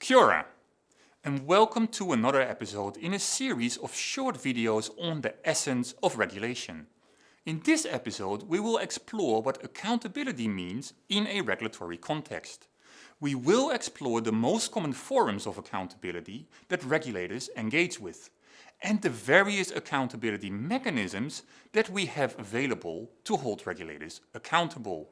Kia ora, and welcome to another episode in a series of short videos on the essence of regulation. In this episode, we will explore what accountability means in a regulatory context. We will explore the most common forms of accountability that regulators engage with, and the various accountability mechanisms that we have available to hold regulators accountable.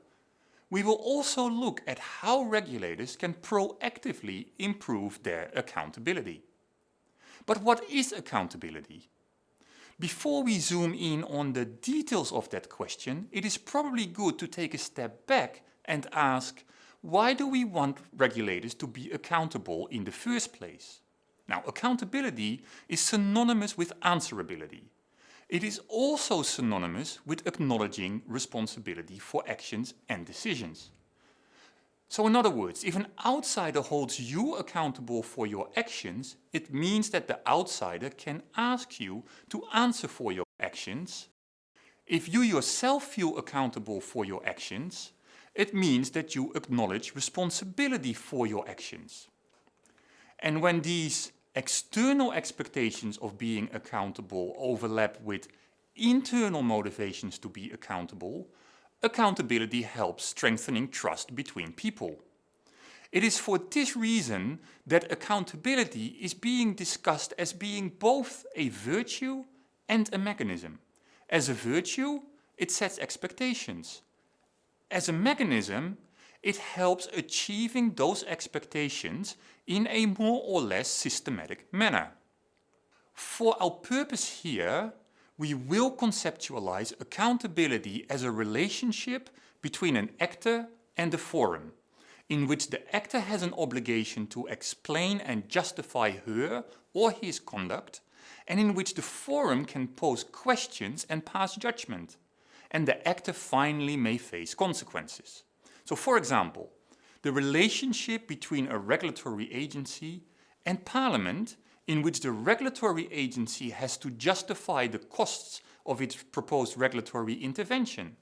We will also look at how regulators can proactively improve their accountability. But what is accountability? Before we zoom in on the details of that question, it is probably good to take a step back and ask, why do we want regulators to be accountable in the first place? Now, accountability is synonymous with answerability. It is also synonymous with acknowledging responsibility for actions and decisions. So in other words, if an outsider holds you accountable for your actions, it means that the outsider can ask you to answer for your actions. If you yourself feel accountable for your actions, it means that you acknowledge responsibility for your actions. And when these external expectations of being accountable overlap with internal motivations to be accountable, accountability helps strengthening trust between people. It is for this reason that accountability is being discussed as being both a virtue and a mechanism. As a virtue, it sets expectations. As a mechanism, it helps achieving those expectations in a more or less systematic manner. For our purpose here, we will conceptualize accountability as a relationship between an actor and a forum, in which the actor has an obligation to explain and justify her or his conduct, and in which the forum can pose questions and pass judgment, and the actor finally may face consequences. So for example, the relationship between a regulatory agency and Parliament, in which the regulatory agency has to justify the costs of its proposed regulatory intervention.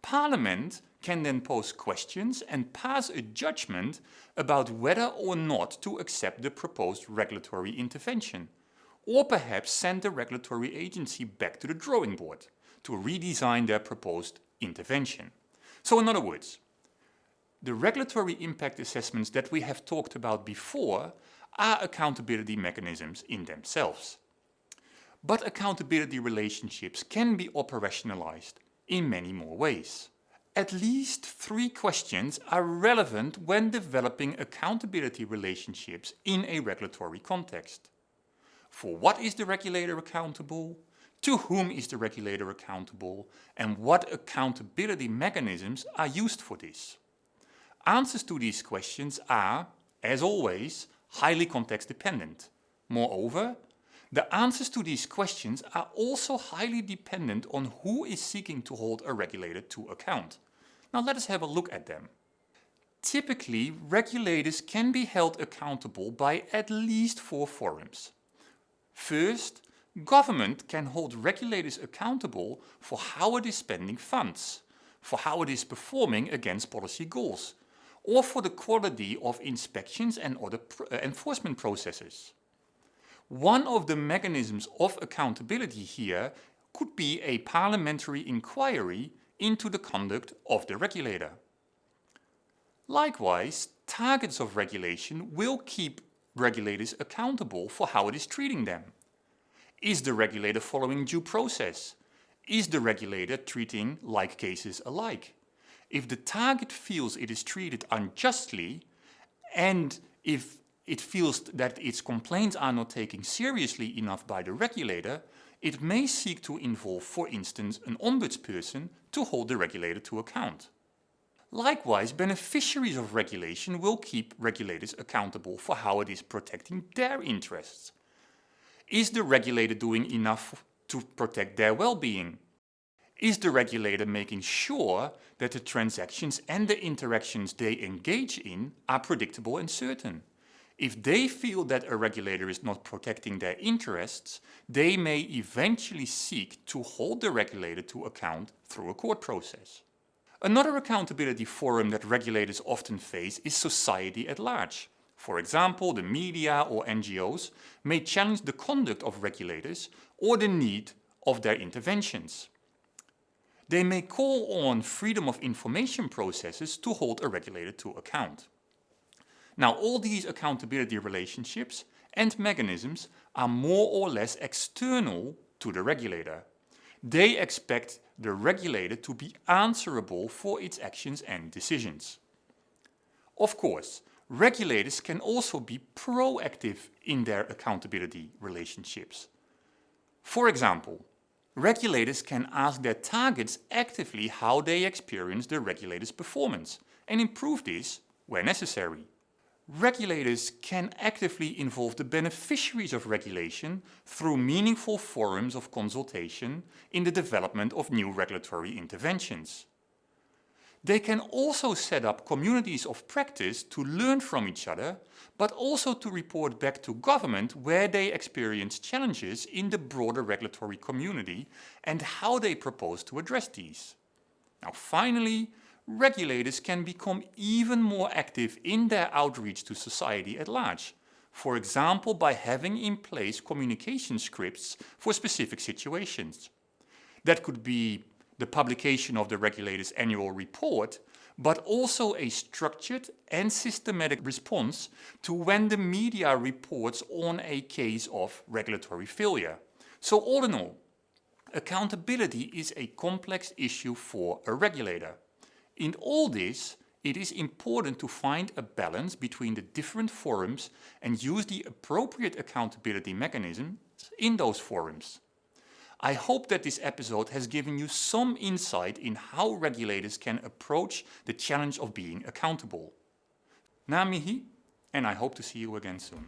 Parliament can then pose questions and pass a judgment about whether or not to accept the proposed regulatory intervention, or perhaps send the regulatory agency back to the drawing board to redesign their proposed intervention. So in other words, the regulatory impact assessments that we have talked about before are accountability mechanisms in themselves. But accountability relationships can be operationalized in many more ways. At least 3 questions are relevant when developing accountability relationships in a regulatory context. For what is the regulator accountable? To whom is the regulator accountable? And what accountability mechanisms are used for this? Answers to these questions are, as always, highly context dependent. Moreover, the answers to these questions are also highly dependent on who is seeking to hold a regulator to account. Now let us have a look at them. Typically, regulators can be held accountable by at least 4 forums. First, government can hold regulators accountable for how it is spending funds, for how it is performing against policy goals, or for the quality of inspections and other enforcement processes. One of the mechanisms of accountability here could be a parliamentary inquiry into the conduct of the regulator. Likewise, targets of regulation will keep regulators accountable for how it is treating them. Is the regulator following due process? Is the regulator treating like cases alike? If the target feels it is treated unjustly, and if it feels that its complaints are not taken seriously enough by the regulator, it may seek to involve, for instance, an ombudsperson to hold the regulator to account. Likewise, beneficiaries of regulation will keep regulators accountable for how it is protecting their interests. Is the regulator doing enough to protect their well-being? Is the regulator making sure that the transactions and the interactions they engage in are predictable and certain? If they feel that a regulator is not protecting their interests, they may eventually seek to hold the regulator to account through a court process. Another accountability forum that regulators often face is society at large. For example, the media or NGOs may challenge the conduct of regulators or the need of their interventions. They may call on freedom of information processes to hold a regulator to account. Now, all these accountability relationships and mechanisms are more or less external to the regulator. They expect the regulator to be answerable for its actions and decisions. Of course, regulators can also be proactive in their accountability relationships. For example, regulators can ask their targets actively how they experience the regulator's performance and improve this where necessary. Regulators can actively involve the beneficiaries of regulation through meaningful forums of consultation in the development of new regulatory interventions. They can also set up communities of practice to learn from each other, but also to report back to government where they experience challenges in the broader regulatory community and how they propose to address these. Now, finally, regulators can become even more active in their outreach to society at large. For example, by having in place communication scripts for specific situations. That could be the publication of the regulator's annual report, but also a structured and systematic response to when the media reports on a case of regulatory failure. So all in all, accountability is a complex issue for a regulator. In all this, it is important to find a balance between the different forums and use the appropriate accountability mechanisms in those forums. I hope that this episode has given you some insight in how regulators can approach the challenge of being accountable. Na mihi, and I hope to see you again soon.